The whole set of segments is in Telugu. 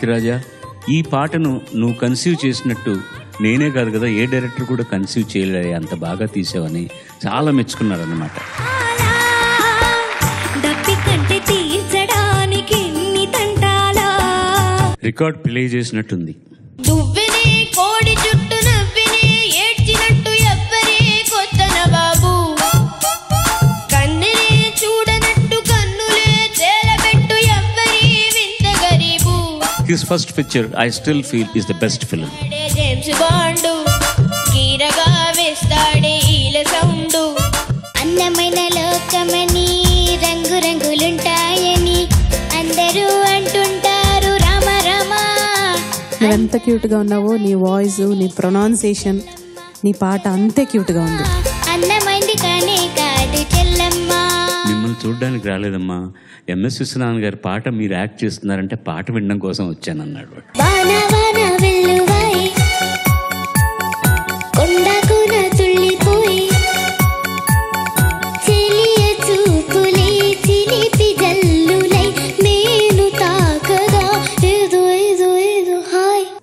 కీర్తిరాజా, ఈ పాటను నువ్వు కన్సీవ్ చేసినట్టు నేనే కాదు కదా, ఏ డైరెక్టర్ కూడా కన్సీవ్ చేయలే, అంత బాగా తీసావని చాలా మెచ్చుకున్నారన్నమాట. రికార్డ్ ప్లే చేసినట్టుంది. His first picture, I still feel, is the best film. అందమైన లోకమని రంగు రంగులుంటాయని అందరూ అంటుంటారు రామ రామ. నువ్వెంత క్యూట్గా ఉన్నావో, నీ వాయిస్, నీ ప్రొనౌన్సియేషన్, నీ పాట అంతే క్యూట్గా ఉంది. అందమైంది కానే కాదు చెల్లమ్మ. మిమ్మల్ని చూడడానికి రాలేదమ్మా, ఎంఎస్ విశ్వనాథన్ గారి పాట మీరు యాక్ట్ చేస్తున్నారంటే పాట వినడం కోసం వచ్చానన్నాడు.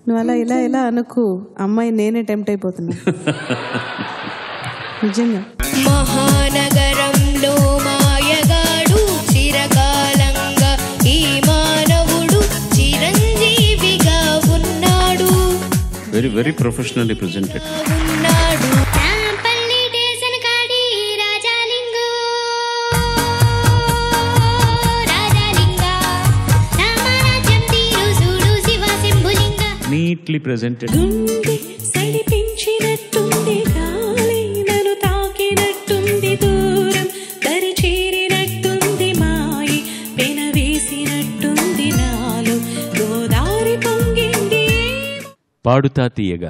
నువ్వు అలా ఇలా ఇలా అనుకు, అమ్మాయి నేనే టెంప్ట్ అయిపోతున్నా నిజంగా. మహానగరంలో మాయగాడు చిరకాలంగా ఈ మానవుడు చిరంజీవిగా ఉన్నాడు. Very very professionally presented. Neatly presented. Paduta తీయగా